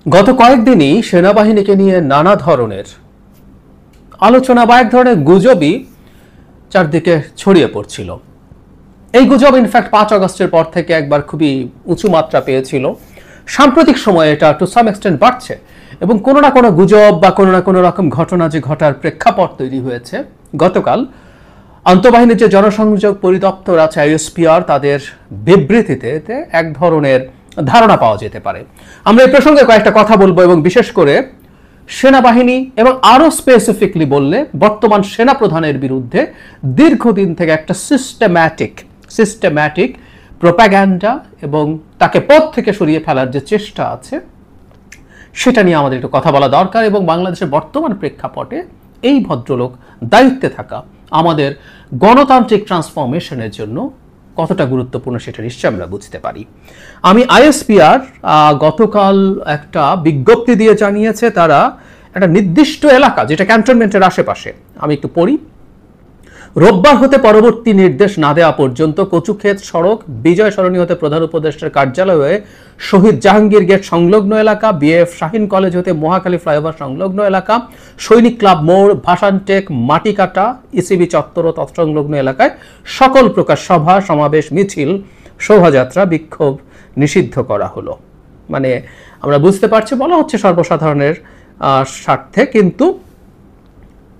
গত কয়েকদিনই সেনাবাহিনীকে নিয়ে নানা ধরনের আলোচনা বা এক ধরনের গুজবই চারদিকে ছড়িয়ে পড়ছিল। এই গুজব ইনফ্যাক্ট 5 আগস্টের পর থেকে একবার খুবই উঁচু মাত্রা পেয়েছিল। সাম্প্রতিক সময়ে এটা টু সাম এক্সটেন্ট বাড়ছে এবং কোনো না কোনো গুজব বা কোনো না কোনো রকম ঘটনা যে ঘটার প্রেক্ষাপট তৈরি হয়েছে। গতকাল আন্তঃবাহিনীর যে জনসংযোগ পরিদপ্তর আছে আইএসপিআর, তাদের বিবৃতিতে এক ধরনের ধারণা পাওয়া যেতে পারে। আমরা এই প্রসঙ্গে কয়েকটা কথা বলবো এবং বিশেষ করে সেনাবাহিনী এবং আরো স্পেসিফিকলি বললে বর্তমান সেনাপ্রধানের বিরুদ্ধে দীর্ঘদিন থেকে একটা সিস্টেম্যাটিক প্রোপাগ্যান্ডা এবং তাকে পদ থেকে সরিয়ে ফেলার যে চেষ্টা আছে সেটা নিয়ে আমাদের একটু কথা বলা দরকার। এবং বাংলাদেশের বর্তমান প্রেক্ষাপটে এই ভদ্রলোক দায়িত্বে থাকা আমাদের গণতান্ত্রিক ট্রান্সফরমেশনের জন্য কতটা গুরুত্বপূর্ণ সেটা নিশ্চয়ই আমরা বুঝতে পারি। আমি আইএসপিআর গতকাল একটা বিজ্ঞপ্তি দিয়ে জানিয়েছে তারা একটা নির্দিষ্ট এলাকা যেটা ক্যান্টনমেন্টের আশেপাশে, আমি একটু পড়ি। রোববার হতে পরবর্তী নির্দেশ না দেওয়া পর্যন্ত কচুক্ষেত সড়ক, বিজয় সরণি হতে প্রধান উপদেষ্টার কার্যালয় হয়ে শহীদ জাহাঙ্গীর গেট সংলগ্ন এলাকা, বিএফ শাহিন কলেজ হতে মহাখালী ফ্লাইওভার সংলগ্ন এলাকা, সৈনিক ক্লাব মোড়, ভাসানটেক, মাটিকাটা, ইসিবি চত্বর ও তৎসংলগ্ন এলাকায় সকল প্রকার সভা সমাবেশ, মিছিল, শোভাযাত্রা, বিক্ষোভ নিষিদ্ধ করা হলো। মানে আমরা বুঝতে পারছি বলা হচ্ছে সর্বসাধারণের স্বার্থে, কিন্তু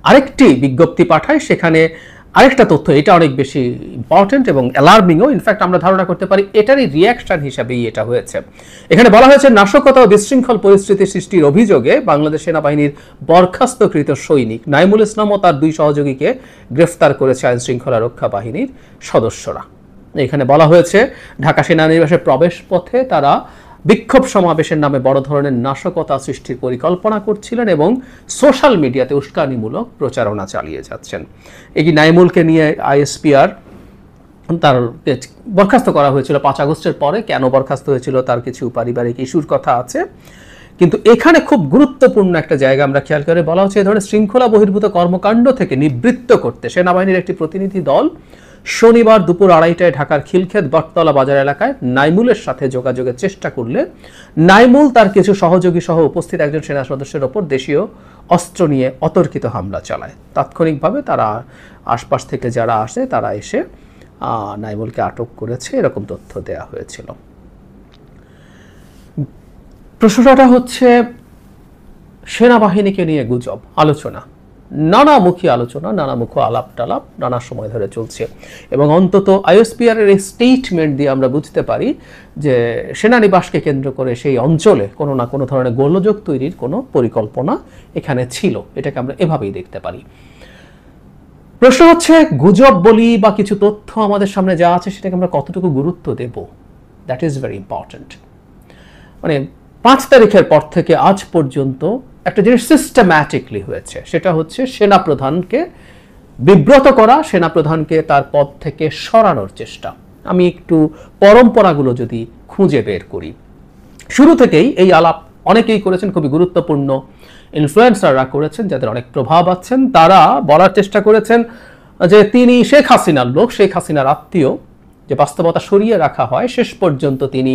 আরেকটি বিজ্ঞপ্তি পাঠায় সেখানে আরেকটা তথ্য, এটা অনেক বেশি ইম্পর্টেন্ট এবং অ্যালার্মিংও। ইনফ্যাক্ট আমরা ধারণা করতে পারি এটারই রিয়াকশন হিসাবেই এটা হয়েছে। এখানে বলা হয়েছে নাশকতা ও বিশৃঙ্খল পরিস্থিতি সৃষ্টির অভিযোগে বাংলাদেশ সেনাবাহিনীর বরখাস্তকৃত সৈনিক নাইমুল ইসলাম ও তার 2 সহযোগীকে গ্রেফতার করেছে আইন শৃঙ্খলা রক্ষা বাহিনীর সদস্যরা। এখানে বলা হয়েছে ঢাকা সেনানিবাসের প্রবেশ পথে তারা বিক্ষোভ সমাবেশের নামে বড় ধরনের নাশকতা সৃষ্টির পরিকল্পনা করছিলেন এবং সোশ্যাল মিডিয়াতে উস্কানিমূলক প্রচারণা চালিয়ে যাচ্ছেন। এই নাইমুলকে নিয়ে আইএসপিআর তার বরখাস্ত করা হয়েছিল 5 আগস্টের পরে। কেন বরখাস্ত হয়েছিল তার কিছু পারিবারিক ইস্যুর কথা আছে, কিন্তু এখানে খুব গুরুত্বপূর্ণ একটা জায়গা আমরা খেয়াল করে বলা হচ্ছে এই ধরনের শৃঙ্খলা বহির্ভূত কর্মকাণ্ড থেকে নিবৃত্ত করতে সেনাবাহিনীর একটি প্রতিনিধি দল শনিবার দুপুর 2:30টায় ঢাকার খিলক্ষেত বটতলা বাজার এলাকায় নাইমুলের সাথে যোগাযোগের চেষ্টা করলে নাইমুল তার কিছু সহযোগী সহ উপস্থিত একজন সেনা সদস্যের ওপর দেশীয় অস্ত্র নিয়ে অতর্কিত হামলা চালায়। তাৎক্ষণিকভাবে তারা আশপাশ থেকে যারা আসে তারা এসে নাইমুলকে আটক করেছে, এরকম তথ্য দেয়া হয়েছিল। প্রশ্নটা হচ্ছে সেনাবাহিনীকে নিয়ে গুজব, আলোচনা, নানামুখী আলোচনা, নানামুখী আলাপ টালাপ নানা সময় ধরে চলছে এবং অন্তত আইএসপিআর এর স্টেটমেন্ট দিয়ে আমরা বুঝতে পারি যে সেনানিবাসকে কেন্দ্র করে সেই অঞ্চলে কোনো না কোনো ধরনের গোলযোগ তৈরির কোনো পরিকল্পনা এখানে ছিল। এটাকে আমরা এভাবেই দেখতে পারি। প্রশ্ন হচ্ছে গুজব বলি বা কিছু তথ্য আমাদের সামনে যা আছে সেটাকে আমরা কতটুকু গুরুত্ব দেব, দ্যাট ইজ ভেরি ইম্পর্টেন্ট। মানে 5 তারিখের পর থেকে আজ পর্যন্ত একটা জিনিস সিস্টেম্যাটিকলি হয়েছে, সেটা হচ্ছে সেনাপ্রধানকে বিব্রত করা, সেনাপ্রধানকে তার পদ থেকে সরানোর চেষ্টা। আমি একটু পরম্পরাগুলো যদি খুঁজে বের করি, শুরু থেকেই এই আলাপ অনেকেই করেছেন, খুবই গুরুত্বপূর্ণ ইনফ্লুয়েন্সাররা করেছেন যাদের অনেক প্রভাব আছেন। তারা বলার চেষ্টা করেছেন যে তিনি শেখ হাসিনার লোক, শেখ হাসিনার আত্মীয়, যে বাস্তবতা সরিয়ে রাখা হয়। শেষ পর্যন্ত তিনি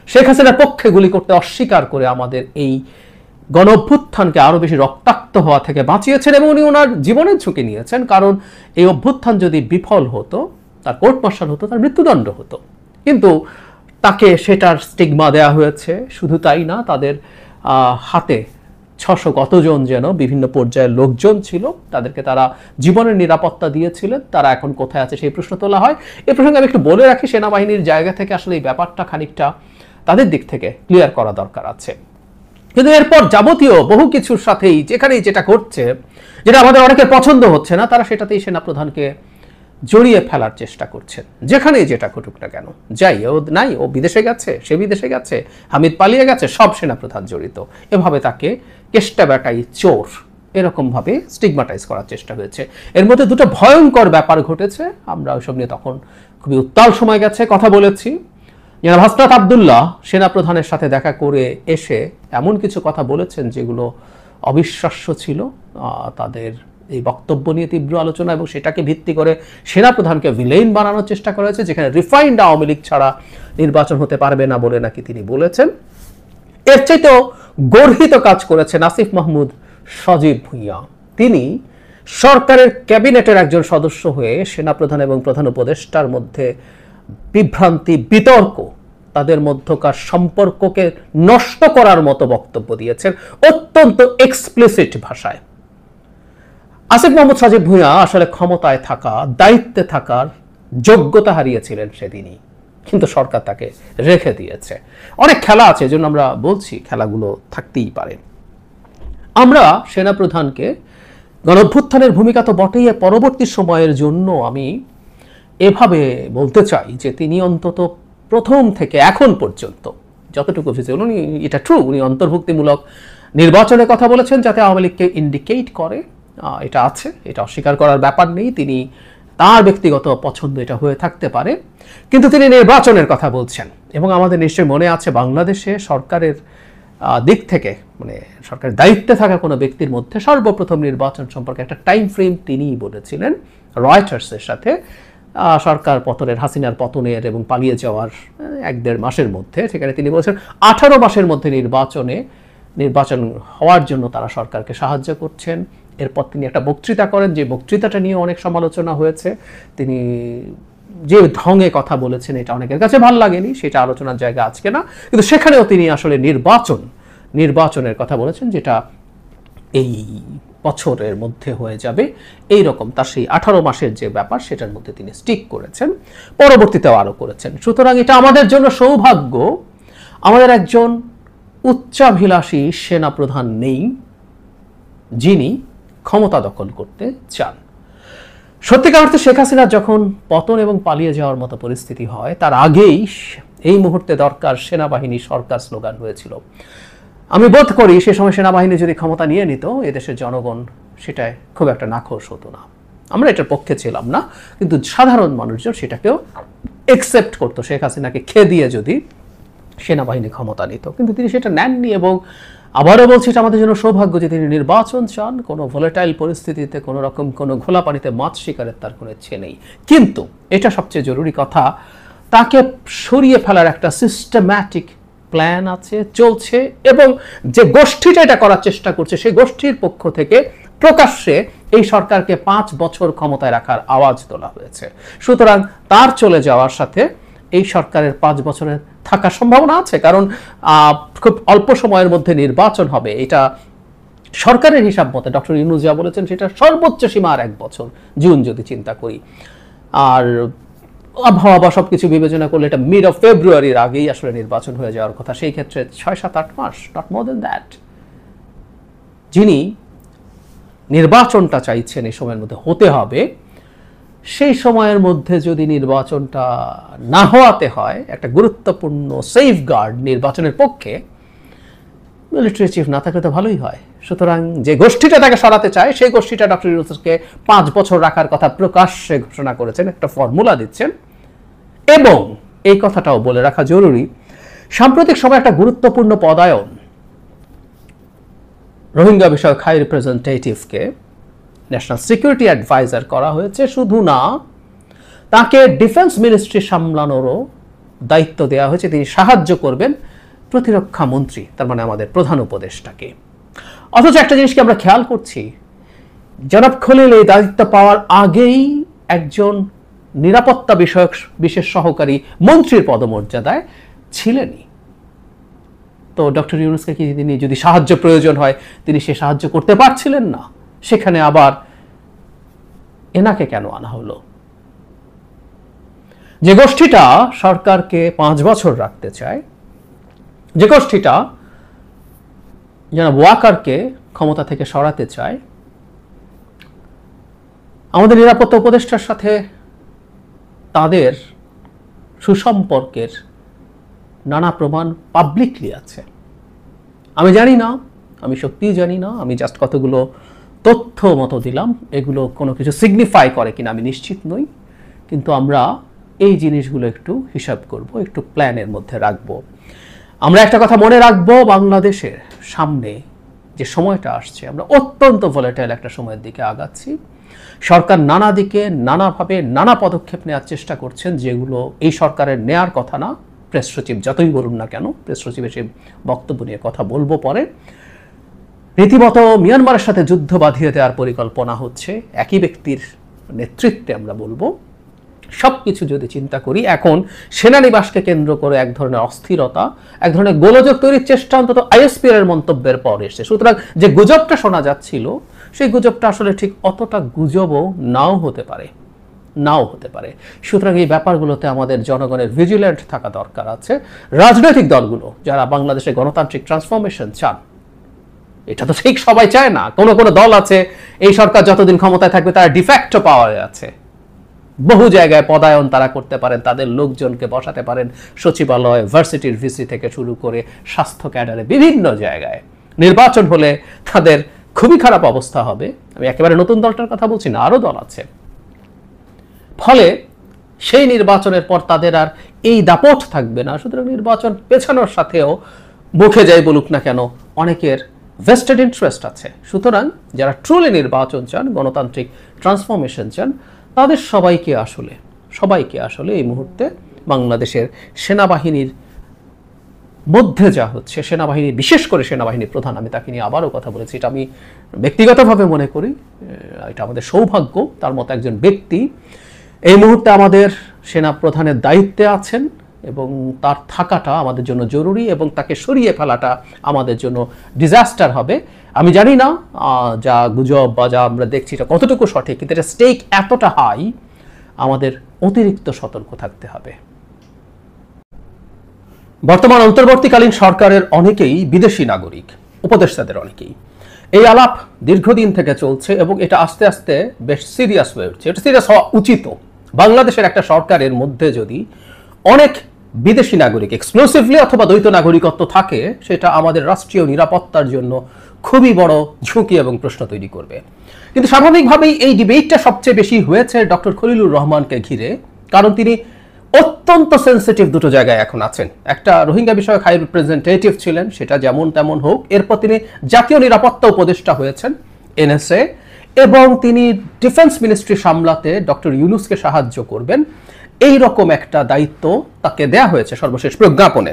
শেখ হাসিনার পক্ষে গুলি করতে অস্বীকার করে আমাদের এই গণ অভ্যুত্থানকে আরো বেশি রক্তাক্ত হওয়া থেকে বাঁচিয়েছেন এবং উনি ওনার জীবনের ঝুঁকি নিয়েছেন, কারণ এই অভ্যুত্থান যদি বিফল হতো, তার কোর্ট মার্শাল হতো, তার মৃত্যুদণ্ড হতো। কিন্তু তাকে সেটার স্টিগমা দেয়া হয়েছে। শুধু তাই না, তাদের হাতে 600 কতজন যেন বিভিন্ন পর্যায়ের লোকজন ছিল, তাদেরকে তারা জীবনের নিরাপত্তা দিয়েছিলেন। তারা এখন কোথায় আছে সেই প্রশ্ন তোলা হয়। এই প্রসঙ্গে আমি একটু বলে রাখি, সেনাবাহিনীর জায়গা থেকে আসলে এই ব্যাপারটা খানিকটা তাদের দিক থেকে ক্লিয়ার করা দরকার আছে। কিন্তু এরপর যাবতীয় বহু কিছুর সাথেই যেখানেই যেটা ঘটছে, যেটা আমাদের অনেকের পছন্দ হচ্ছে না, তারা সেটাতেই সেনাপ্রধানকে জড়িয়ে ফেলার চেষ্টা করছেন। যেখানেই যেটা ঘটুক না কেন, যাই ও নাই, ও বিদেশে গেছে, সে বিদেশে গেছে, হামিদ পালিয়ে গেছে, সব সেনাপ্রধান জড়িত, এভাবে তাকে কেষ্টা বেটাই চোর এরকমভাবে স্টিগমাটাইজ করার চেষ্টা হয়েছে। এর মধ্যে দুটো ভয়ঙ্কর ব্যাপার ঘটেছে। আমরা ওইসব নিয়ে তখন খুবই উত্তাল সময় গেছে কথা বলেছি। জনাব হাসনাত আব্দুল্লাহ সেনাপ্রধানের সাথে দেখা করে এসে এমন কিছু কথা বলেছেন যেগুলো অবিশ্বাস্য ছিল। তাদের এই বক্তব্য নিয়ে তীব্র আলোচনা এবং সেটাকে ভিত্তি করে সেনাপ্রধানকে ভিলেইন বানানোর চেষ্টা করা হয়েছে, যেখানে রিফাইন্ড আওয়ামী লীগ ছাড়া নির্বাচন হতে পারবে না বলে নাকি তিনি বলেছেন। এর চাইতেও গর্হিত কাজ করেছেন আসিফ মাহমুদ সজীব ভুঁইয়া। তিনি সরকারের ক্যাবিনেটের একজন সদস্য হয়ে সেনাপ্রধান এবং প্রধান উপদেষ্টার মধ্যে বিভ্রান্তি, বিতর্ক, তাদের মধ্যকার সম্পর্ককে নষ্ট করার মতো বক্তব্য দিয়েছেন অত্যন্ত এক্সপ্লিসিট ভাষায়। আসিফ মাহমুদ সজীব ভুঁইয়া আসলে ক্ষমতায় থাকা, দায়িত্বে থাকার যোগ্যতা হারিয়েছিলেন সেদিনই, কিন্তু সরকার তাকে রেখে দিয়েছে। অনেক খেলা আছে, এজন্য আমরা বলছি খেলাগুলো থাকতেই পারে। আমরা সেনাপ্রধানকে গণঅভ্যুত্থানের ভূমিকা তো বটেই, পরবর্তী সময়ের জন্য আমি এভাবে বলতে চাই যে তিনি অন্তত প্রথম থেকে এখন পর্যন্ত যতটুকু ভিজিবল, উনি এটা ট্রু, উনি অন্তর্ভুক্তিমূলক নির্বাচনের কথা বলেছেন যাতে আওয়ামী লীগকে ইন্ডিকেট করে, এটা আছে, এটা অস্বীকার করার ব্যাপার নেই। তিনি তার ব্যক্তিগত পছন্দ এটা হয়ে থাকতে পারে, কিন্তু তিনি নির্বাচনের কথা বলছেন। এবং আমাদের নিশ্চয়ই মনে আছে বাংলাদেশে সরকারের দিক থেকে, মানে সরকারের দায়িত্বে থাকা কোনো ব্যক্তির মধ্যে সর্বপ্রথম নির্বাচন সম্পর্কে একটা টাইম ফ্রেম তিনিই বলেছিলেন রয়টার্সের সাথে। সরকার পতনের, হাসিনার পতনের এবং পালিয়ে যাওয়ার 1-1.5 মাসের মধ্যে, সেখানে তিনি বলছেন 18 মাসের মধ্যে নির্বাচন হওয়ার জন্য তারা সরকারকে সাহায্য করছেন। এরপর তিনি একটা বক্তৃতা করেন, যে বক্তৃতাটা নিয়ে অনেক সমালোচনা হয়েছে। তিনি যে ঢঙে কথা বলেছেন এটা অনেকের কাছে ভালো লাগেনি, সেটা আলোচনার জায়গা আজকে না, কিন্তু সেখানেও তিনি আসলে নির্বাচনের কথা বলেছেন, যেটা এই বছরের মধ্যে হয়ে যাবে এই রকম। তার সেই 18 মাসের যে ব্যাপার সেটার মধ্যে তিনি স্টিক করেছেন, পরবর্তীতেও আরও করেছেন। সুতরাং এটা আমাদের জন্য সৌভাগ্য, আমাদের একজন উচ্চাভিলাষী সেনাপ্রধান নেই যিনি ক্ষমতা দখল করতে চান। সত্যিকার অর্থে শেখ হাসিনার যখন পতন এবং পালিয়ে যাওয়ার মতো পরিস্থিতি হয়, তার আগেই এই মুহূর্তে দরকার সেনাবাহিনী সরকার স্লোগান হয়েছিল। আমি বোধ করি সে সময় সেনাবাহিনী যদি ক্ষমতা নিয়ে নিত, এদেশের জনগণ সেটায় খুব একটা নাখোশ হতো না। আমরা এটার পক্ষে ছিলাম না, কিন্তু সাধারণ মানুষজন সেটাকেও একসেপ্ট করতো, শেখ হাসিনাকে খেদিয়ে যদি সেনাবাহিনী ক্ষমতা নিত। কিন্তু তিনি সেটা নেননি, এবং আবারও বলছি এটা আমাদের জন্য সৌভাগ্য যে তিনি নির্বাচন চান। কোনো ভোলেটাইল পরিস্থিতিতে কোনো রকম কোনো ঘোলা পানিতে মাছ শিকারের তার কোনো ইচ্ছে নেই। কিন্তু এটা সবচেয়ে জরুরি কথা, তাকে সরিয়ে ফেলার একটা সিস্টেম্যাটিক প্ল্যান আছে, চলছে, এবং যে গোষ্ঠীটা এটা করার চেষ্টা করছে সেই গোষ্ঠীর পক্ষ থেকে প্রকাশ্যে এই সরকারকে 5 বছর ক্ষমতায় রাখার আওয়াজ তোলা হয়েছে। সুতরাং তার চলে যাওয়ার সাথে এই সরকারের 5 বছরের থাকার সম্ভাবনা আছে, কারণ খুব অল্প সময়ের মধ্যে নির্বাচন হবে। এটা সরকারের হিসাব মতে ডক্টর ইউনূস যা বলেছেন সেটা সর্বোচ্চ সীমা আর 1 বছর, জুন যদি চিন্তা করি। আর আবহাওয়া বা সবকিছু বিবেচনা করলে এটা মিড অফ ফেব্রুয়ারির আগেই আসলে নির্বাচন হয়ে যাওয়ার কথা। সেই ক্ষেত্রে 6-7-8 মাস, নট মোর দেন দ্যাট। যিনি নির্বাচনটা চাইছেন এই সময়ের মধ্যে হতে হবে, সেই সময়ের মধ্যে যদি নির্বাচনটা না হওয়াতে হয়, একটা গুরুত্বপূর্ণ সেফগার্ড নির্বাচনের পক্ষে মিলিটারি চিফ না থাকলে তো ভালোই হয়। সুতরাং যে গোষ্ঠীটা তাকে সরাতে চায় সেই গোষ্ঠীটা ডক্টর ইউনূসকে 5 বছর রাখার কথা প্রকাশ্যে ঘোষণা করেছেন, একটা ফর্মুলা দিচ্ছেন। এবং এই কথাটাও বলে রাখা জরুরি, সাম্প্রতিক সময় একটা গুরুত্বপূর্ণ পদায়ন, রোহিঙ্গা বিষয়ক হাই রিপ্রেজেন্টেটিভকে ন্যাশনাল সিকিউরিটি অ্যাডভাইজার করা হয়েছে। শুধু না, তাকে ডিফেন্স মিনিস্ট্রি সামলানোরও দায়িত্ব দেওয়া হয়েছে। তিনি সাহায্য করবেন প্রতিরক্ষা মন্ত্রী, তার মানে আমাদের প্রধান উপদেষ্টাকে। অথচ একটা জিনিসকে আমরা খেয়াল করছি, জনাব খলিল এই দায়িত্ব পাওয়ার আগেই একজন নিরাপত্তা বিষয়ক বিশেষ সহকারী মন্ত্রীর পদমর্যাদায় ছিলেনই। তো ডক্টর ইউনূসকে কি তিনি যদি সাহায্য প্রয়োজন হয় তিনি সে সাহায্য করতে পারছিলেন না? সেখানে আবার এনাকে কেন আনা হলো? যে গোষ্ঠীটা সরকারকে 5 বছর রাখতে চায়, যে গোষ্ঠীটা জনাব ওয়াকারকে ক্ষমতা থেকে সরাতে চায়, আমাদের নিরাপত্তা উপদেষ্টার সাথে তাদের সুসম্পর্কের নানা প্রমাণ পাবলিকলি আছে। আমি জানি না, আমি সত্যিই জানি না, আমি জাস্ট কতগুলো তথ্য মতো দিলাম, এগুলো কোনো কিছু সিগনিফাই করে কিনা আমি নিশ্চিত নই। কিন্তু আমরা এই জিনিসগুলো একটু হিসাব করব, একটু প্ল্যানের মধ্যে রাখব। আমরা একটা কথা মনে রাখব, বাংলাদেশের সামনে যে সময়টা আসছে, আমরা অত্যন্ত ভোলেটাইল একটা সময়ের দিকে আগাচ্ছি। সরকার নানা দিকে নানাভাবে নানা পদক্ষেপ নেওয়ার চেষ্টা করছেন, যেগুলো এই সরকারের নেয়ার কথা না, প্রেস সচিব যতই বলুন না কেন, প্রেস সচিবের সেই বক্তব্য নিয়ে কথা বলবো পরে, রীতিমতো মিয়ানমারের সাথে যুদ্ধ বাঁধিয়ে দেওয়ার পরিকল্পনা হচ্ছে একই ব্যক্তির নেতৃত্বে। আমরা বলবো সবকিছু যদি চিন্তা করি, এখন সেনানিবাসকে কেন্দ্র করে এক ধরনের অস্থিরতা, এক ধরনের গোলযোগ তৈরির চেষ্টা অন্তত আইএসপিআর এর মন্তব্যের পর এসছে। সুতরাং যে গুজবটা শোনা যাচ্ছিল সেই গুজবটা আসলে ঠিক অতটা গুজবও নাও হতে পারে, নাও হতে পারে। সুতরাং এই ব্যাপারগুলোতে আমাদের জনগণের ভিজিল্যান্ট থাকা দরকার আছে। রাজনৈতিক দলগুলো যারা বাংলাদেশে গণতান্ত্রিক ট্রান্সফরমেশন চান, এটা তো ঠিক সবাই চায় না। কোনো কোনো দল আছে এই সরকার যতদিন ক্ষমতায় থাকবে তারা ডিফ্যাক্টো পাওয়ারে আছে, বহু জায়গায় পদায়ন তারা করতে পারেন, তাদের লোকজনকে বসাতে পারেন সচিবালয়, ভার্সিটির ভিসি থেকে শুরু করে স্বাস্থ্য ক্যাডারে বিভিন্ন জায়গায়। নির্বাচন হলে তাদের খুবই খারাপ অবস্থা হবে। আমি একেবারে নতুন দলটার কথা বলছি না, আরও দল আছে। ফলে সেই নির্বাচনের পর তাদের আর এই দাপট থাকবে না। সুতরাং নির্বাচন পেছানোর সাথেও মুখে যাই বলুক না কেন অনেকের ভেস্টেড ইন্টারেস্ট আছে। সুতরাং যারা ট্রুলি নির্বাচন চান, গণতান্ত্রিক ট্রান্সফরমেশন চান, তাদের সবাইকে আসলে এই মুহূর্তে বাংলাদেশের সেনাবাহিনীর মধ্যে যা হচ্ছে, সেনাবাহিনী বিশেষ করে সেনাবাহিনী প্রধান, আমি তাকে নিয়ে আবারও কথা বলেছি, এটা আমি ব্যক্তিগতভাবে মনে করি এটা আমাদের সৌভাগ্য, তার মতো একজন ব্যক্তি এই মুহূর্তে আমাদের সেনা প্রধানের দায়িত্বে আছেন এবং তার থাকাটা আমাদের জন্য জরুরি এবং তাকে সরিয়ে ফেলাটা আমাদের জন্য ডিজাস্টার হবে। আমি জানি না যা গুজব বা যা আমরা দেখছি এটা কতটুকু সঠিক, কিন্তু এটা স্টেক এতটা হাই, আমাদের অতিরিক্ত সতর্ক থাকতে হবে। বর্তমান অন্তর্বর্তীকালীন সরকারের অনেকেই বিদেশি নাগরিক, উপদেষ্টাদের অনেকেই। এই আলাপ দীর্ঘদিন থেকে চলছে এবং এটা আস্তে আস্তে বেশ সিরিয়াস হয়ে উঠছে। এটা সিরিয়াস হওয়া উচিত। বাংলাদেশের একটা সরকারের মধ্যে যদি অনেক বিদেশি নাগরিক এক্সক্লুসিভলি অথবা দ্বৈত নাগরিকত্ব থাকে, সেটা আমাদের রাষ্ট্রীয় নিরাপত্তার জন্য খুবই বড় ঝুঁকি এবং প্রশ্ন তৈরি করবে। কিন্তু স্বাভাবিকভাবেই এই ডিবেটটা সবচেয়ে বেশি হয়েছে ডক্টর খলিলুর রহমানকে ঘিরে, কারণ তিনি অত্যন্ত সেন্সিটিভ দুটো জায়গায় এখন আছেন। একটা রোহিঙ্গা বিষয়ক হাই রিপ্রেজেন্টেটিভ ছিলেন, সেটা যেমন তেমন হোক, এরপর তিনি জাতীয় নিরাপত্তা উপদেষ্টা হয়েছেন এনএসএ, এবং তিনি ডিফেন্স মিনিস্ট্রি সামলাতে ডক্টর ইউনূসকে সাহায্য করবেন, এই রকম একটা দায়িত্ব তাকে দেয়া হয়েছে সর্বশেষ প্রজ্ঞাপনে।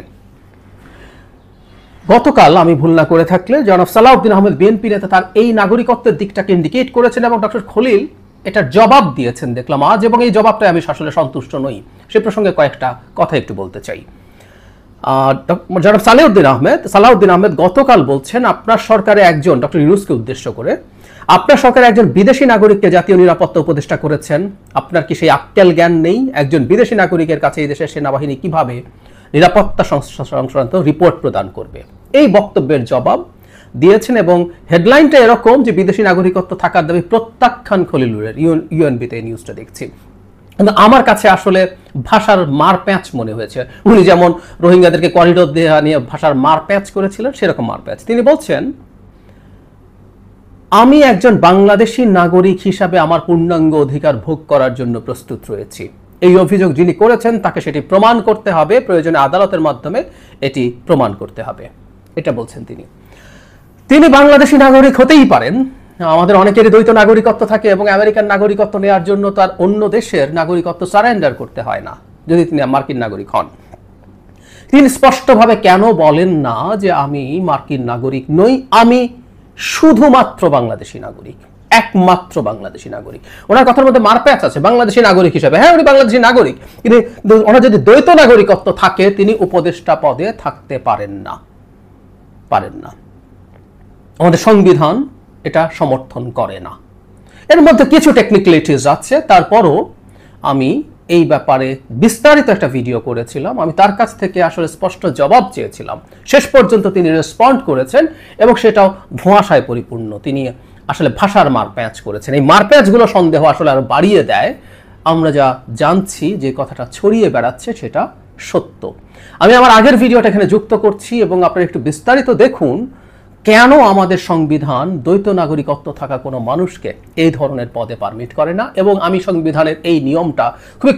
গতকাল আমি ভুল না করে থাকলে জনাব সালাউদ্দিন আহমেদ বিএনপি নেতা তার এই নাগরিকত্বের দিকটাকে ইন্ডিকেট করেছেন এবং ডক্টর খলিল এটার জবাব দিয়েছেন দেখলাম আজ, এবং এই জবাবটাই আমি আসলে সন্তুষ্ট নই। সে প্রসঙ্গে কয়েকটা কথা একটু বলতে চাই। জনাব সালাউদ্দিন আহমেদ গতকাল বলছেন আপনার সরকারে একজন, ডক্টর ইউনূসকে উদ্দেশ্য করে, আপনার সরকারে একজন বিদেশি নাগরিককে জাতীয় নিরাপত্তা উপদেষ্টা করেছেন, আপনার কি সেই আক্কেল জ্ঞান নেই? একজন বিদেশি নাগরিকের কাছে এই দেশের সেনাবাহিনী কিভাবে নিরাপত্তা সংক্রান্ত রিপোর্ট প্রদান করবে? এই বক্তব্যের জবাব দিয়েছেন এবং হেডলাইনটা এরকম যে বিদেশি নাগরিকত্ব থাকার দাবি প্রত্যাখ্যান খলিলুরের। ইউএনবিতে এই নিউজটা দেখছি, কিন্তু আমার কাছে আসলে ভাষার মার প্যাঁচ মনে হয়েছে। উনি যেমন রোহিঙ্গাদেরকে করিডোর দেওয়া নিয়ে ভাষার মার প্যাঁচ করেছিলেন, সেরকম মার প্যাঁচ। তিনি বলছেন আমি একজন বাংলাদেশী নাগরিক হিসাবে আমার পূর্ণাঙ্গ অধিকার ভোগ করার জন্য প্রস্তুত রয়েছি। এই অভিযোগ যিনি করেছেন তাকে সেটি প্রমাণ করতে হবে, প্রয়োজনে আদালতের মাধ্যমে এটি প্রমাণ করতে হবে, এটা বলছেন তিনি। তিনি বাংলাদেশী নাগরিক হতেই পারেন, আমাদের অনেকেরই দ্বৈত নাগরিকত্ব থাকে এবং আমেরিকান নাগরিকত্ব নেওয়ার জন্য তার অন্য দেশের নাগরিকত্ব সারেন্ডার করতে হয় না যদি তিনি মার্কিন নাগরিক হন। তিনি স্পষ্টভাবে কেন বলেন না যে আমি মার্কিন নাগরিক নই, আমি শুধুমাত্র বাংলাদেশী নাগরিক, একমাত্র বাংলাদেশী নাগরিক? ওনার কথার মধ্যে মারপ্যাচ আছে বাংলাদেশী নাগরিক হিসেবে। হ্যাঁ, উনি বাংলাদেশী নাগরিক, কিন্তু ওনার যদি দ্বৈত নাগরিকত্ব থাকে তিনি উপদেষ্টা পদে থাকতে পারেন না। আমাদের সংবিধান এটা সমর্থন করে না। এর মধ্যে কিছু টেকনিক্যালিটিস আছে, তারপরও আমি এই ব্যাপারে বিস্তারিত একটা ভিডিও করেছিলাম। আমি তার কাছ থেকে আসলে স্পষ্ট জবাব চেয়েছিলাম, শেষ পর্যন্ত তিনি রেসপন্ড করেছেন এবং সেটাও ধোঁয়াশায় পরিপূর্ণ। তিনি আসলে ভাষার মারপ্যাঁচ করেছেন। এই মারপ্যাঁচগুলো সন্দেহ আসলে আরো বাড়িয়ে দেয়। আমরা যা জানছি, যে কথাটা ছড়িয়ে বেড়াচ্ছে সেটা সত্য। আমি আমার আগের ভিডিওটা এখানে যুক্ত করছি এবং আপনারা একটু বিস্তারিত দেখুন কেন আমাদের সংবিধান দ্বৈত নাগরিকত্ব থাকা কোনো মানুষকে এই ধরনের পদে পারমিট করে না, এবং আমি সংবিধানের এই নিয়মটা খুবই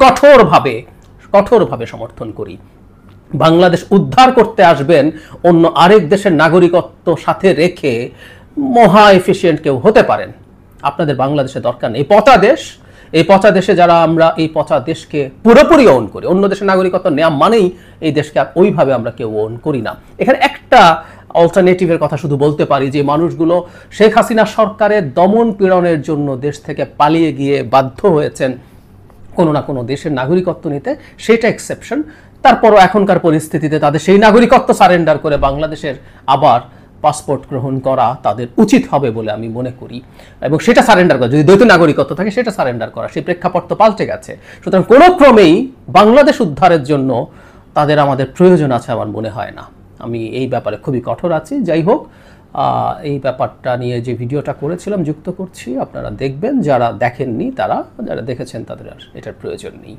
কঠোরভাবে সমর্থন করি। বাংলাদেশ উদ্ধার করতে আসবেন অন্য আরেক দেশের নাগরিকত্ব সাথে রেখে মহা এফিশিয়েন্ট কেউ হতে পারেন, আপনাদের বাংলাদেশে দরকার নেই। পচা দেশ, এই পচা দেশে যারা আমরা এই পচা দেশকে পুরোপুরি ওন করি, অন্য দেশের নাগরিকত্ব নেওয়া মানেই এই দেশকে ওইভাবে আমরা কেউ ওন করি না। এখানে একটা অল্টারনেটিভের কথা শুধু বলতে পারি, যে মানুষগুলো শেখ হাসিনা সরকারের দমন পীড়নের জন্য দেশ থেকে পালিয়ে গিয়ে বাধ্য হয়েছেন কোনো না কোনো দেশের নাগরিকত্ব নিতে, সেটা এক্সেপশন। তারপরও এখনকার পরিস্থিতিতে তাদের সেই নাগরিকত্ব সারেন্ডার করে বাংলাদেশের আবার পাসপোর্ট গ্রহণ করা তাদের উচিত হবে বলে আমি মনে করি, এবং সেটা সারেন্ডার করা, যদি দ্বৈত নাগরিকত্ব থাকে সেটা সারেন্ডার করা। সেই প্রেক্ষাপট তো পাল্টে গেছে। সুতরাং কোনো ক্রমেই বাংলাদেশ উদ্ধারের জন্য তাদের আমাদের প্রয়োজন আছে আমার মনে হয় না। আমি এই ব্যাপারে খুবই কঠোর আছি। যাই হোক, এই ব্যাপারটা নিয়ে যে ভিডিওটা করেছিলাম যুক্ত করছি, আপনারা দেখবেন। যারা দেখেননি তারা, যারা দেখেছেন তাদের আর এটার প্রয়োজন নেই।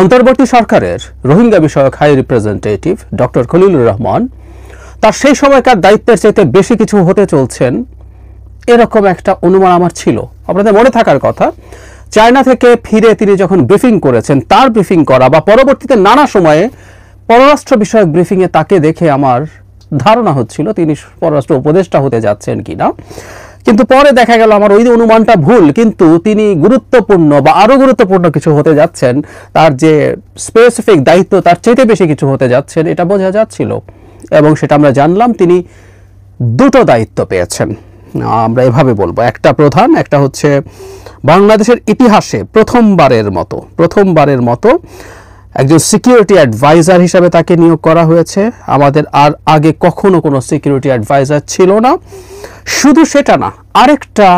অন্তর্বর্তী সরকারের রোহিঙ্গা বিষয়ক high representative doctor Khalilur Rahman তার সেই সময়কার দায়িত্বের চাইতে বেশি কিছু হতে চলছেন, এরকম একটা অনুমান আমার ছিল। আপনাদের মনে থাকার কথা, চায়না থেকে ফিরে তিনি যখন ব্রিফিং করেছেন, তার ব্রিফিং করা বা পরবর্তীতে নানা সময়ে পররাষ্ট্র বিষয়ক ব্রিফিংয়ে তাকে দেখে আমার ধারণা হচ্ছিল তিনি পররাষ্ট্র উপদেষ্টা হতে যাচ্ছেন কিনা, কিন্তু পরে দেখা গেল আমার ওই অনুমানটা ভুল। কিন্তু তিনি গুরুত্বপূর্ণ বা আরো গুরুত্বপূর্ণ কিছু হতে যাচ্ছেন, তার যে স্পেসিফিক দায়িত্ব তার চাইতে বেশি কিছু হতে যাচ্ছেন, এটা বোঝা যাচ্ছিল। এবং সেটা আমরা জানলাম, তিনি দুটো দায়িত্ব পেয়েছেন, আমরা এভাবে বলবো। একটা প্রধান, একটা হচ্ছে বাংলাদেশের ইতিহাসে প্রথমবারের মতো একজন সিকিউরিটি অ্যাডভাইজার হিসাবে তাকে নিয়োগ করা হয়েছে। আমাদের আর আগে কখনো কোনো সিকিউরিটি অ্যাডভাইজার ছিল না। শুধু সেটা না, আরেকটা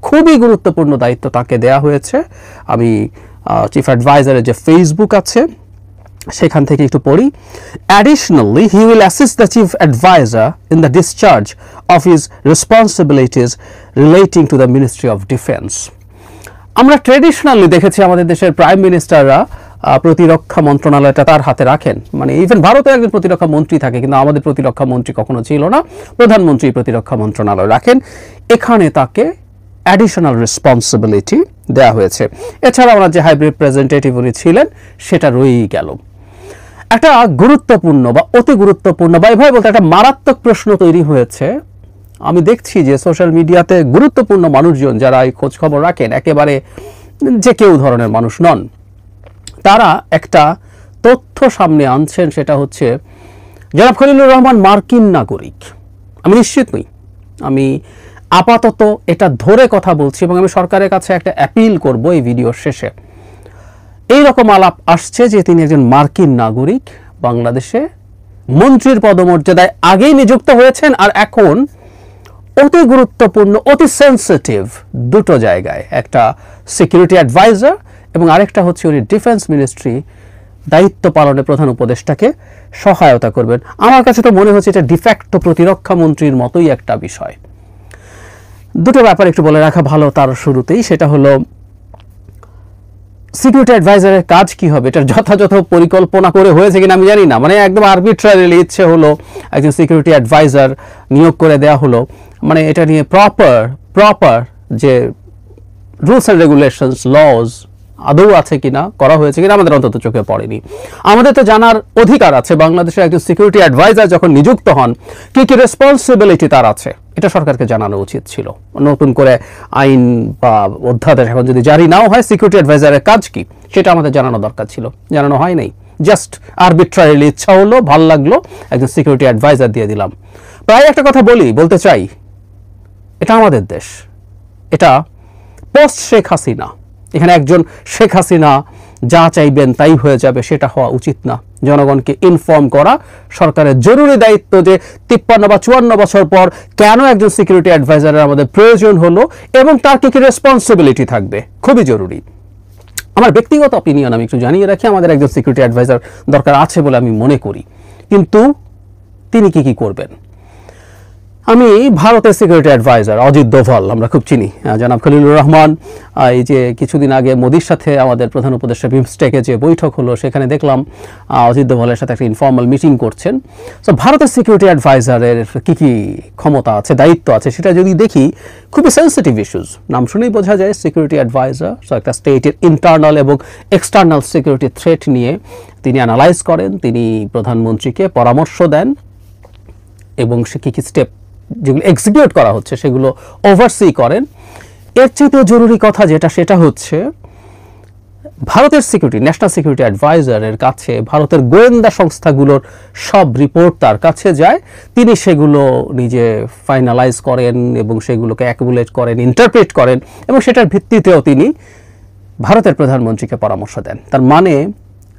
খুবই গুরুত্বপূর্ণ দায়িত্ব তাকে দেয়া হয়েছে। আমি চিফ অ্যাডভাইজারের যে ফেসবুক আছে সেখান থেকে একটু পড়ি। Additionally, he will assist the chief advisor in the discharge of his responsibilities relating to the Ministry of Defence. আমরা ট্রেডিশনালি দেখেছি আমাদের দেশের প্রাইম মিনিস্টাররা প্রতিরক্ষা মন্ত্রণালয়টা তার হাতে রাখেন। মানে ইভেন ভারতে একজন প্রতিরক্ষা মন্ত্রী থাকে, কিন্তু আমাদের প্রতিরক্ষা মন্ত্রী কখনো ছিল না, প্রধানমন্ত্রী প্রতিরক্ষা মন্ত্রণালয় রাখেন। এখানে তাকে অ্যাডিশনাল রেসপন্সিবিলিটি দেওয়া হয়েছে। এছাড়া আমরা যে হাই রিপ্রেজেন্টেটিভ উনি ছিলেন সেটা রয়েই গেল। একটা গুরুত্বপূর্ণ বা অতি গুরুত্বপূর্ণ বা এভাবে বলতে একটা মারাত্মক প্রশ্ন তৈরি হয়েছে। আমি দেখছি যে সোশ্যাল মিডিয়াতে গুরুত্বপূর্ণ মানুষজন যারা এই খোঁজ খবর রাখেন, একেবারে যে কেউ ধরনের মানুষ নন, তারা একটা তথ্য সামনে আনছেন, সেটা হচ্ছে জনাব খলিলুর রহমান মার্কিন নাগরিক। আমি নিশ্চিত নই, আমি আপাতত এটা ধরে কথা বলছি এবং আমি সরকারের কাছে একটা অ্যাপিল করব এই ভিডিওর শেষে। এই রকম আলাপ আসছে যে তিনি একজন মার্কিন নাগরিক, বাংলাদেশে মন্ত্রীর পদমর্যাদায় আগেই নিযুক্ত হয়েছেন, আর এখন অতি গুরুত্বপূর্ণ অতি সেন্সিটিভ দুটো জায়গায়, একটা সিকিউরিটি অ্যাডভাইজার এবং আরেকটা হচ্ছে উনি ডিফেন্স মিনিস্ট্রি দায়িত্ব পালনে প্রধান উপদেষ্টাকে সহায়তা করবেন। আমার কাছে তো মনে হচ্ছে এটা ডিফ্যাক্টো প্রতিরক্ষা মন্ত্রীর মতোই একটা বিষয়। দুটো ব্যাপার একটু বলে রাখা ভালো তার শুরুতেই, সেটা হলো সিকিউরিটি অ্যাডভাইজারের কাজ কি হবে, এটার যথাযথ পরিকল্পনা করে হয়েছে কিনা আমি জানি না। মানে একদম আরবিট্রারিলি ইচ্ছে হলো একজন সিকিউরিটি অ্যাডভাইজার নিয়োগ করে দেওয়া হলো, মানে এটা নিয়ে প্রপার যে রুলস অ্যান্ড রেগুলেশনস লজ আদৌ আছে কিনা, করা হয়েছে কিনা আমাদের অন্তত চোখে পড়েনি। আমাদের তো জানার অধিকার আছে বাংলাদেশের একজন সিকিউরিটি অ্যাডভাইজার যখন নিযুক্ত হন কি কি রেসপন্সিবিলিটি তার আছে, এটা সরকারকে জানানো উচিত ছিল। নতুন করে আইন বা অধ্যাদেশ এখন যদি জারি নাও হয় সিকিউরিটি অ্যাডভাইজারের কাজ কি সেটা আমাদের জানানো দরকার ছিল, জানানো হয় নাই। জাস্ট আরবিট্রারিলি ইচ্ছা হলো, ভাল লাগলো, একজন সিকিউরিটি অ্যাডভাইজার দিয়ে দিলাম। প্রায় একটা কথা বলতে চাই, এটা আমাদের দেশ, এটা পোস্ট শেখ হাসিনা। এখানে একজন শেখ হাসিনা যা চাইবেন তাই হয়ে যাবে, সেটা হওয়া উচিত না। জনগণকে ইনফর্ম করা সরকারের জরুরি দায়িত্ব, যে 53 বা 54 বছর পর কেন একজন সিকিউরিটি অ্যাডভাইজারের আমাদের প্রয়োজন হলো এবং তার কি কি রেসপন্সিবিলিটি থাকবে, খুবই জরুরি। আমার ব্যক্তিগত অপিনিয়ন আমি একটু জানিয়ে রাখি, আমাদের একজন সিকিউরিটি অ্যাডভাইজার দরকার আছে বলে আমি মনে করি, কিন্তু তিনি কি কি করবেন। আমি ভারতের সিকিউরিটি অ্যাডভাইজার অজিত দোভাল আমরা খুব চিনি, জনাব খলিলুর রহমান। এই যে কিছুদিন আগে মোদির সাথে আমাদের প্রধান উপদেষ্টা বিমস্টেকে যে বৈঠক হলো, সেখানে দেখলাম অজিত দোভালের সাথে একটা ইনফর্মাল মিটিং করছেন। সো ভারতের সিকিউরিটি অ্যাডভাইজারের কী কী ক্ষমতা আছে, দায়িত্ব আছে, সেটা যদি দেখি খুবই সেন্সিটিভ ইস্যুস। নাম শুনেই বোঝা যায় সিকিউরিটি অ্যাডভাইজার। সো একটা স্টেটের ইন্টারনাল এবং এক্সটার্নাল সিকিউরিটি থ্রেট নিয়ে তিনি অ্যানালাইজ করেন, তিনি প্রধানমন্ত্রীকে পরামর্শ দেন এবং সে কী কী স্টেপ যেগুলো এক্সিকিউট করা হচ্ছে সেগুলো ওভারসি করেন। এর চেয়েও জরুরি কথা যেটা, সেটা হচ্ছে ভারতের সিকিউরিটি, ন্যাশনাল সিকিউরিটি অ্যাডভাইজারের কাছে ভারতের গোয়েন্দা সংস্থাগুলোর সব রিপোর্ট তার কাছে যায়, তিনি সেগুলো নিজে ফাইনালাইজ করেন এবং সেগুলোকে অ্যাকুমুলেট করেন, ইন্টারপ্রেট করেন এবং সেটার ভিত্তিতেও তিনি ভারতের প্রধানমন্ত্রীকে পরামর্শ দেন। তার মানে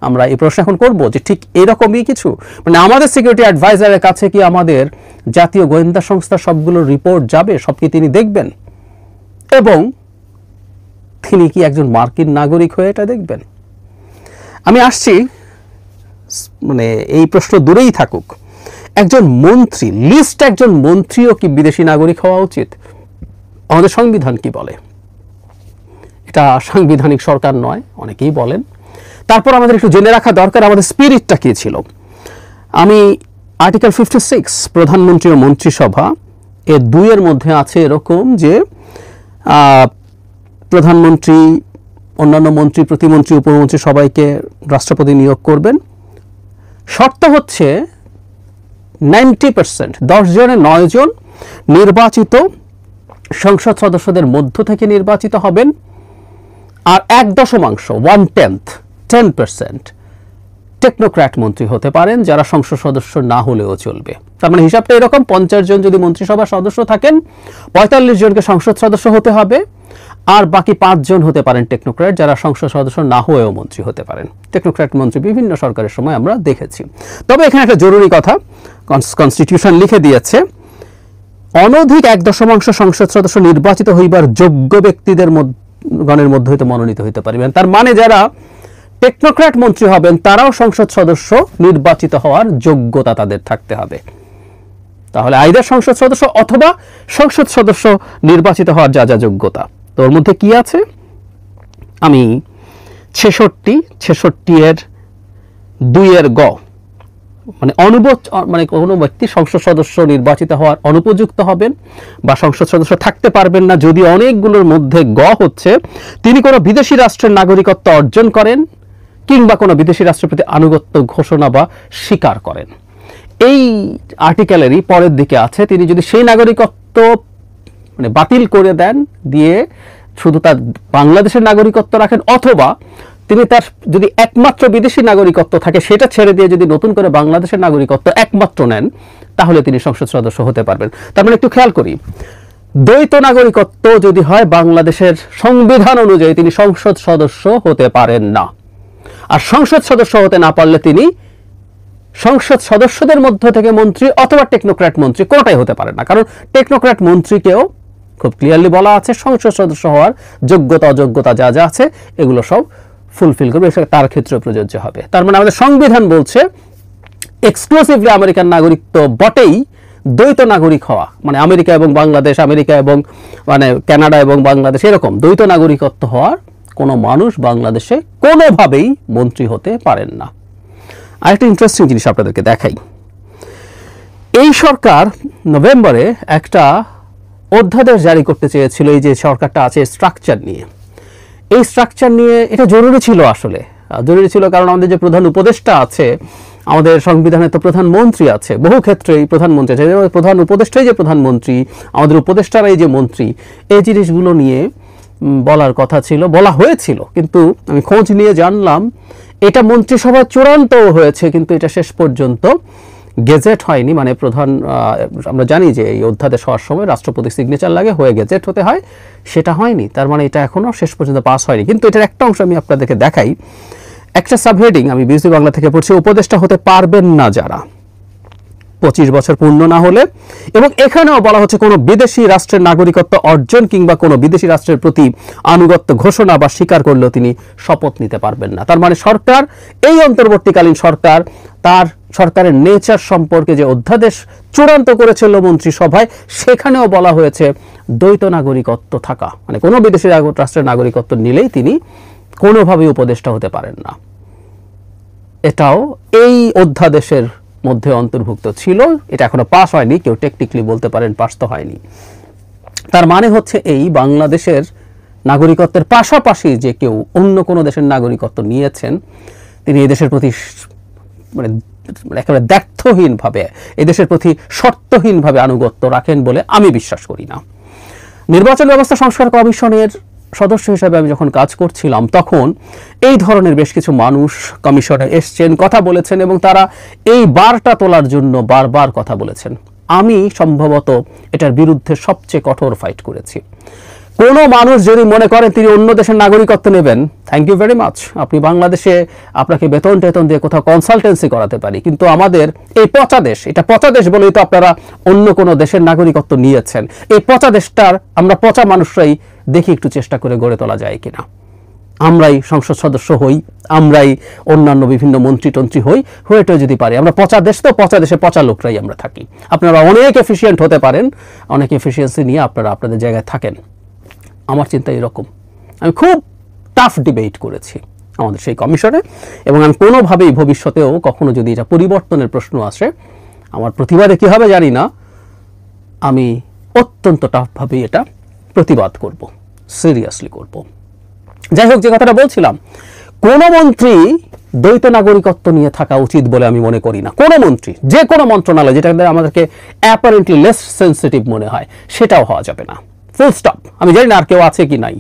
আমরা এই প্রশ্ন এখন করব যে ঠিক এরকমই কিছু, মানে আমাদের সিকিউরিটি অ্যাডভাইজারের কাছে কি আমাদের জাতীয় গোয়েন্দা সংস্থা সবগুলো রিপোর্ট যাবে, সব কি তিনি দেখবেন এবং তিনি কি একজন মার্কিন নাগরিক হয়ে এটা দেখবেন? আমি আসছি, মানে এই প্রশ্ন দূরেই থাকুক, একজন মন্ত্রী, লিস্ট একজন মন্ত্রীও কি বিদেশি নাগরিক হওয়া উচিত? আমাদের সংবিধান কি বলে? এটা সাংবিধানিক সরকার নয়, অনেকেই বলেন। তারপর আমাদের একটু জেনে রাখা দরকার আমাদের স্পিরিটটা কি ছিল। আমি আর্টিকেল 56 প্রধানমন্ত্রী ও মন্ত্রিসভা এর 2 এর মধ্যে আছে এরকম যে প্রধানমন্ত্রী, অন্যান্য মন্ত্রী, প্রতিমন্ত্রী, উপমন্ত্রী সবাইকে রাষ্ট্রপতি নিয়োগ করবেন। শর্ত হচ্ছে 90%, 10 জনে 9 জন নির্বাচিত সংসদ সদস্যদের মধ্য থেকে নির্বাচিত হবেন, আর 1/10 টেকনোক্র্যাট মন্ত্রী হতে পারেন যারা সংসদ সদস্য না হলেও চলবে। তার মানে হিসাবটা এরকম, 50 জন যদি মন্ত্রিসভার সদস্য থাকেন, 45 জনকে সংসদ সদস্য হতে হবে, আর বাকি 5 জন হতে পারেন টেকনোক্র্যাট যারা সংসদ সদস্য না হয়েও মন্ত্রী হতে পারেন। টেকনোক্র্যাট মন্ত্রী বিভিন্ন সরকারের সময় আমরা দেখেছি। তবে এখানে একটা জরুরি কথা, কনস্টিটিউশন লিখে দিয়েছে, অনধিক 1/10 সংসদ সদস্য নির্বাচিত হইবার যোগ্য ব্যক্তিদের গণের মধ্যে হইতে মনোনীত হইতে পারিবেন। তার মানে যারা টেকনোক্র্যাট মন্ত্রী হবেন তারাও সংসদ সদস্য নির্বাচিত হওয়ার যোগ্যতা তাদের থাকতে হবে। তাহলে আইদার সংসদ সদস্য অথবা সংসদ সদস্য নির্বাচিত হওয়ার যা যা যোগ্যতা, তো ওর মধ্যে কি আছে? আমি 66 এর 2 এর গ, মানে মানে কোনো ব্যক্তি সংসদ সদস্য নির্বাচিত হওয়ার অনুপযুক্ত হবেন বা সংসদ সদস্য থাকতে পারবেন না যদি অনেকগুলোর মধ্যে গ হচ্ছে তিনি কোনো বিদেশি রাষ্ট্রের নাগরিকত্ব অর্জন করেন কিংবা কোনো বিদেশি রাষ্ট্রের প্রতি আনুগত্য ঘোষণা বা স্বীকার করেন। এই আর্টিকেলেরই পরের দিকে আছে তিনি যদি সেই নাগরিকত্ব মানে বাতিল করে দেন, দিয়ে শুধু তার বাংলাদেশের নাগরিকত্ব রাখেন, অথবা তিনি তার যদি একমাত্র বিদেশি নাগরিকত্ব থাকে সেটা ছেড়ে দিয়ে যদি নতুন করে বাংলাদেশের নাগরিকত্ব একমাত্র নেন, তাহলে তিনি সংসদ সদস্য হতে পারবেন। তার মানে একটু খেয়াল করি, দ্বৈত নাগরিকত্ব যদি হয় বাংলাদেশের সংবিধান অনুযায়ী তিনি সংসদ সদস্য হতে পারেন না, আর সংসদ সদস্য হতে না পারলে তিনি সংসদ সদস্যদের মধ্য থেকে মন্ত্রী অথবা টেকনোক্র্যাট মন্ত্রী কোনোটাই হতে পারেন না। কারণ টেকনোক্র্যাট মন্ত্রীকেও খুব ক্লিয়ারলি বলা আছে সংসদ সদস্য হওয়ার যোগ্যতা অযোগ্যতা যা যা আছে এগুলো সব ফুলফিল করবে, তার ক্ষেত্রে প্রযোজ্য হবে। তার মানে আমাদের সংবিধান বলছে এক্সক্লুসিভলি আমেরিকান নাগরিক তো বটেই, দ্বৈত নাগরিক হওয়া মানে আমেরিকা এবং বাংলাদেশ, আমেরিকা এবং মানে কানাডা এবং বাংলাদেশ, এরকম দ্বৈত নাগরিকত্ব হওয়ার কোনো মানুষ বাংলাদেশে কোনোভাবেই মন্ত্রী হতে পারেন না। আরেকটা ইন্টারেস্টিং জিনিস আপনাদেরকে দেখাই, এই সরকার নভেম্বরে একটা অধ্যাদেশ জারি করতে চেয়েছিল এই যে সরকারটা আছে স্ট্রাকচার নিয়ে। এই স্ট্রাকচার নিয়ে এটা জরুরি ছিল, আসলে জরুরি ছিল কারণ আমাদের যে প্রধান উপদেষ্টা আছে, আমাদের সংবিধানে তো প্রধানমন্ত্রী আছে, বহু ক্ষেত্রেই প্রধানমন্ত্রী আছে, প্রধান উপদেষ্টাই যে প্রধানমন্ত্রী, আমাদের উপদেষ্টারাই যে মন্ত্রী, এই জিনিসগুলো নিয়ে বলার কথা ছিল, বলা হয়েছিল, কিন্তু আমি খোঁজ নিয়ে জানলাম এটা মন্ত্রিসভা চূড়ান্ত হয়েছে কিন্তু এটা শেষ পর্যন্ত গেজেট হয়নি। মানে প্রধান, আমরা জানি যে এই অধ্যাদেশ হওয়ার সময় রাষ্ট্রপতির সিগনেচার লাগে, হয়ে গেজেট হতে হয়, সেটা হয়নি। তার মানে এটা এখনও শেষ পর্যন্ত পাস হয়নি। কিন্তু এটার একটা অংশ আমি আপনাদেরকে দেখাই, একটা সাবহেডিং আমি বিবিসি বাংলা থেকে পড়ছি, উপদেষ্টা হতে পারবেন না যারা 25 বছর পূর্ণ না হলে, এবং এখানেও বলা হচ্ছে কোনো বিদেশি রাষ্ট্রের নাগরিকত্ব অর্জন কিংবা কোনো বিদেশি রাষ্ট্রের প্রতি আনুগত্য ঘোষণা বা স্বীকার করলেও তিনি শপথ নিতে পারবেন না। তার মানে সরকার, এই অন্তর্বর্তীকালীন সরকার, তার সরকারের নেচার সম্পর্কে যে অধ্যাদেশ চূড়ান্ত করেছিল মন্ত্রিসভায়, সেখানেও বলা হয়েছে দ্বৈত নাগরিকত্ব থাকা মানে কোনো বিদেশি রাষ্ট্রের নাগরিকত্ব নিলেই তিনি কোনোভাবেই উপদেষ্টা হতে পারেন না। এটাও এই অধ্যাদেশের মধ্যে অন্তর্ভুক্ত ছিল, এটা এখনো পাস হয়নি, কেউ টেকনিক্যালি বলতে পারেন পাস তো হয়নি। তার মানে হচ্ছে এই বাংলাদেশের নাগরিকত্বের পাশাপাশি যে কেউ অন্য কোনো দেশের নাগরিকত্ব নিয়েছেন তিনি এই দেশের প্রতি মানে একেবারে দ্ব্যর্থহীনভাবে, এই দেশের প্রতি শর্তহীনভাবে আনুগত্য রাখেন বলে আমি বিশ্বাস করি না। নির্বাচন ব্যবস্থা সংস্কার কমিশনের সদস্য হিসেবে আমি যখন কাজ করছিলাম তখন এই ধরনের বেশ কিছু মানুষ কমিশনে এসছেন, কথা বলেছেন এবং তারা এই বারটা তোলার জন্য বারবার কথা বলেছেন। আমি সম্ভবত এটার বিরুদ্ধে সবচেয়ে কঠোর ফাইট করেছি। কোনো মানুষ যদি মনে করেন তিনি অন্য দেশের নাগরিকত্ব নেবেন, থ্যাংক ইউ ভেরি মাচ, আপনি বাংলাদেশে আপনাকে বেতন টেতন দিয়ে কোথাও কনসালটেন্সি করাতে পারি, কিন্তু আমাদের এই পচা দেশ, এটা পচা দেশ বলেই তো আপনারা অন্য কোনো দেশের নাগরিকত্ব নিয়েছেন, এই পচা দেশটার আমরা পচা মানুষরাই দেখি একটু চেষ্টা করে গড়ে তোলা যায় কিনা। আমরাই সংসদ সদস্য হই, আমরাই অন্যান্য বিভিন্ন মন্ত্রী টন্ত্রী হয়েও যদি পারি, আমরা পচা দেশ, তো পচা দেশে পচা লোকরাই আমরা থাকি। আপনারা অনেক এফিসিয়েন্ট হতে পারেন, অনেক এফিসিয়েন্সি নিয়ে আপনারা আপনাদের জায়গায় থাকেন। আমার চিন্তা এরকম। আমি খুব টাফ ডিবেট করেছি আমাদের সেই কমিশনে, এবং আমি কোনোভাবেই ভবিষ্যতেও কখনো যদি এটা পরিবর্তনের প্রশ্ন আসে, আমার প্রতিবাদে কী হবে জানি না, আমি অত্যন্ত টাফভাবেই এটা প্রতিবাদ করব, সিরিয়াসলি করব। যাই হোক, যে কথাটা বলছিলাম, কোনো মন্ত্রী দ্বৈত নাগরিকত্ব নিয়ে থাকা উচিত বলে আমি মনে করি না। কোনো মন্ত্রী, যে কোনো মন্ত্রণালয় যেটা আমাদেরকে অ্যাপারেন্টলি লেস সেন্সিটিভ মনে হয়, সেটাও হওয়া যাবে না, ফুল স্টপ। আমি জানি না আর কেউ আছে কি নাই।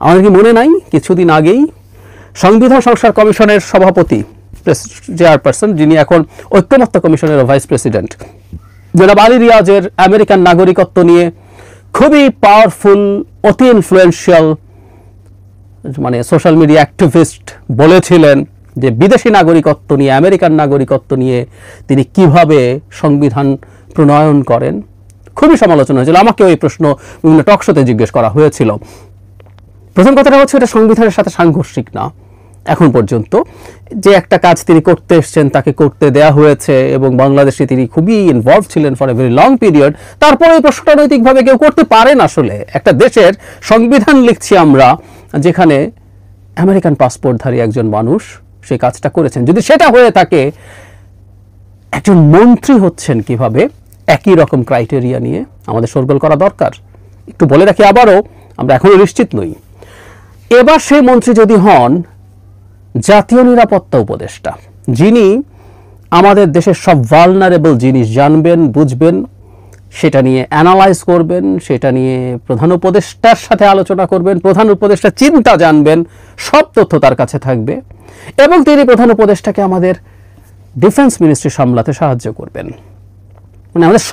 আমাদের কি মনে নাই কিছুদিন আগেই সংবিধান সংস্কার কমিশনের সভাপতি, চেয়ারপারসন, যিনি এখন ঐক্যমত্য কমিশনের ভাইস প্রেসিডেন্ট, জনাব আলী রিয়াজের আমেরিকান নাগরিকত্ব নিয়ে খুবই পাওয়ারফুল, অতি ইনফ্লুয়েন্সিয়াল মানে সোশ্যাল মিডিয়া অ্যাক্টিভিস্ট বলেছিলেন যে বিদেশি নাগরিকত্ব নিয়ে, আমেরিকান নাগরিকত্ব নিয়ে তিনি কিভাবে সংবিধান প্রণয়ন করেন। খুবই সমালোচনা হয়েছিল। আমাকেও এই প্রশ্ন বিভিন্ন টকশোতে জিজ্ঞেস করা হয়েছিল। প্রথম কথাটা হচ্ছে, এটা সংবিধানের সাথে সাংঘর্ষিক না। এখন পর্যন্ত যে একটা কাজ তিনি করতে এসছেন তাকে করতে দেয়া হয়েছে, এবং বাংলাদেশে তিনি খুবই ইনভলভ ছিলেন for a very long period. তারপরে এই প্রশ্নটা নৈতিকভাবে কেউ করতে পারেন। আসলে একটা দেশের সংবিধান লিখছি আমরা, যেখানে আমেরিকান পাসপোর্টধারী একজন মানুষ সেই কাজটা করেছেন। যদি সেটা হয়ে থাকে, একজন মন্ত্রী হচ্ছেন কিভাবে, একই রকম ক্রাইটেরিয়া নিয়ে আমাদের শোরগোল করা দরকার। একটু বলে রাখি আবারও, আমরা এখনও নিশ্চিত নই। এবার সেই মন্ত্রী যদি হন জাতীয় নিরাপত্তা উপদেষ্টা, যিনি আমাদের দেশের সব ভালনারেবল জিনিস জানবেন, বুঝবেন, সেটা নিয়ে অ্যানালাইজ করবেন, সেটা নিয়ে প্রধান উপদেষ্টার সাথে আলোচনা করবেন, প্রধান উপদেষ্টা চিন্তা জানবেন, সব তথ্য তার কাছে থাকবে, এবং তিনি প্রধান উপদেষ্টাকে আমাদের ডিফেন্স মিনিস্ট্রি সামলাতে সাহায্য করবেন। মানে আমাদের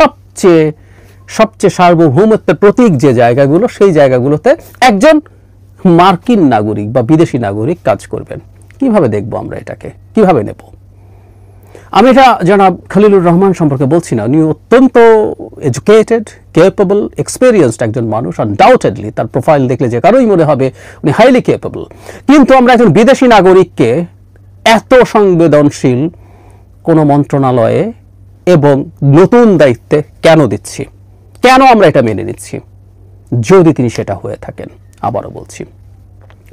সবচেয়ে সার্বভৌমত্বের প্রতীক যে জায়গাগুলো, সেই জায়গাগুলোতে একজন মার্কিন নাগরিক বা বিদেশি নাগরিক কাজ করবেন। কিভাবে দেখবো আমরা এটাকে, কিভাবে নেব? আমি এটা জনাব খলিলুর রহমান সম্পর্কে বলছি না। উনি অত্যন্ত এডুকেটেড, ক্যাপেবল, এক্সপেরিয়েন্সড একজন মানুষ। আনডাউটেডলি তার প্রোফাইল দেখলে যে কারোই মনে হবে উনি হাইলি ক্যাপেবল। কিন্তু আমরা একজন বিদেশি নাগরিককে এত সংবেদনশীল কোনো মন্ত্রণালয়ে এবং নতুন দায়িত্বে কেন দিচ্ছি? কেন আমরা এটা মেনে নিচ্ছি যদি তিনি সেটা হয়ে থাকেন?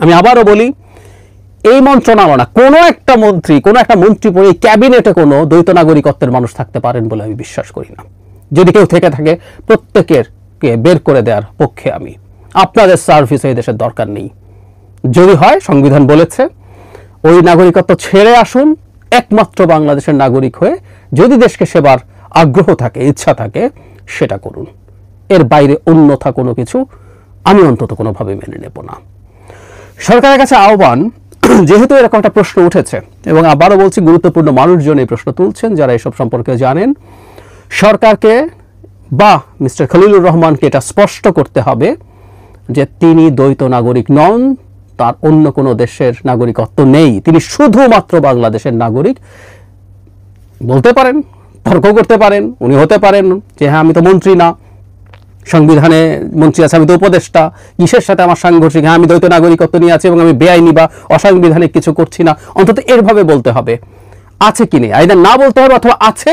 আমি আবারও বলি, এই মন্ত্রণালয় না, কোনো একটা মন্ত্রী পরে ক্যাবিনেটে কোনো দ্বৈত নাগরিকত্বের মানুষ থাকতে পারেন বলে আমি বিশ্বাস করি না। যদি কেউ থেকে থাকে, প্রত্যেকেরকে বের করে দেওয়ার পক্ষে আমি। আপনাদের সার্ভিস এই দেশের দরকার নেই। যদি হয়, সংবিধান বলেছে ওই নাগরিকত্ব ছেড়ে আসুন, একমাত্র বাংলাদেশের নাগরিক হয়ে যদি দেশকে সেবার আগ্রহ থাকে, ইচ্ছা থাকে, সেটা করুন। এর বাইরে অন্যথা কোনো কিছু আমি অন্তত কোনোভাবে মেনে নেব না। সরকারের কাছে আহ্বান, যেহেতু এরকম একটা প্রশ্ন উঠেছে, এবং আবারও বলছি, গুরুত্বপূর্ণ মানুষজন এই প্রশ্ন তুলছেন যারা এসব সম্পর্কে জানেন, সরকারকে বা মিস্টার খলিলুর রহমানকে এটা স্পষ্ট করতে হবে যে তিনি দ্বৈত নাগরিক নন, তার অন্য কোনো দেশের নাগরিকত্ব নেই, তিনি শুধুমাত্র বাংলাদেশের নাগরিক। বলতে পারেন, তর্ক করতে পারেন, উনি হতে পারেন যে হ্যাঁ, আমি তো মন্ত্রী না, সংবিধানে মন্ত্রী আছে, আমি তো উপদেষ্টা, কিসের সাথে আমার সাংঘর্ষিক? হ্যাঁ, আমি দ্বৈত নাগরিকত্ব নিয়ে আছি এবং আমি বেআইনি বা অসাংবিধানিক কিছু করছি না। অন্তত এরভাবে বলতে হবে, আছে কি নেই। আইদার না বলতে হবে, অথবা আছে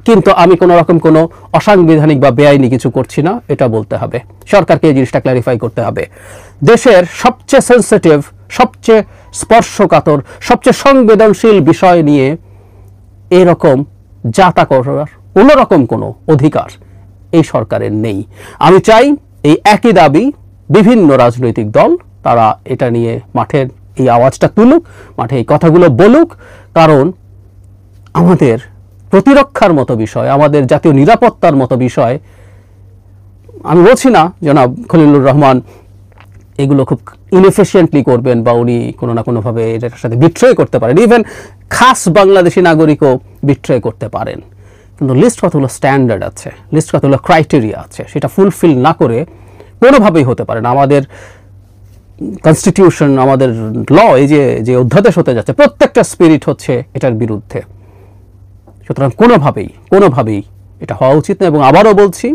কিন্তু আমি কোনো রকম কোনো অসাংবিধানিক বা বেআইনি কিছু করছি না, এটা বলতে হবে। সরকারকে এই জিনিসটা ক্ল্যারিফাই করতে হবে। দেশের সবচেয়ে সেন্সিটিভ, সবচেয়ে স্পর্শকাতর, সবচেয়ে সংবেদনশীল বিষয় নিয়ে এরকম যাতা করার কোনোরকম কোনো অধিকার এই সরকারের নেই। আমি চাই এই একই দাবি বিভিন্ন রাজনৈতিক দল তারা এটা নিয়ে মাঠের এই আওয়াজটা তুলুক, মাঠে এই কথাগুলো বলুক, কারণ আমাদের প্রতিরক্ষার মতো বিষয়, আমাদের জাতীয় নিরাপত্তার মতো বিষয় আমি বলছি না জনাব খলিলুর রহমান এগুলো খুব ইনএফিশিয়েন্টলি করবেন বা উনি কোনো না কোনোভাবে এটার সাথে বিট্রে করতে পারেন, ইভেন খাস বাংলাদেশি নাগরিকও বিট্রে করতে পারেন, কিন্তু লিস্ট কতগুলো স্ট্যান্ডার্ড আছে, লিস্ট কতগুলো ক্রাইটেরিয়া আছে, সেটা ফুলফিল না করে কোনোভাবেই হতে পারে না। আমাদের কনস্টিটিউশন, আমাদের ল, এই যে অধ্যাদেশ হতে যাচ্ছে প্রত্যেকটা স্পিরিট হচ্ছে এটার বিরুদ্ধে। সুতরাং কোনোভাবেই এটা হওয়া উচিত না। এবং আবারও বলছি,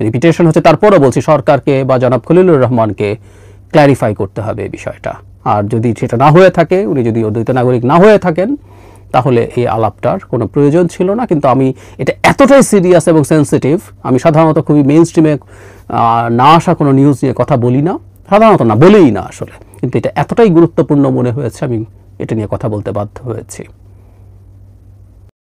রিপিটেশন হচ্ছে, তারপরও বলছি, সরকারকে বা জনাব খলিলুর রহমানকে ক্ল্যারিফাই করতে হবে এই বিষয়টা। আর যদি সেটা না হয়ে থাকে, উনি যদি অদ্বৈত নাগরিক না হয়ে থাকেন, তাহলে এই আলাপটার কোনো প্রয়োজন ছিল না। কিন্তু আমি এটা এতটাই সিরিয়াস এবং সেন্সিটিভ, আমি সাধারণত খুবই মেইন স্ট্রিমে না আসা কোনো নিউজ নিয়ে কথা বলি না, সাধারণত না, বলেই না আসলে, কিন্তু এটা এতটাই গুরুত্বপূর্ণ মনে হয়েছে, আমি এটা নিয়ে কথা বলতে বাধ্য হয়েছি।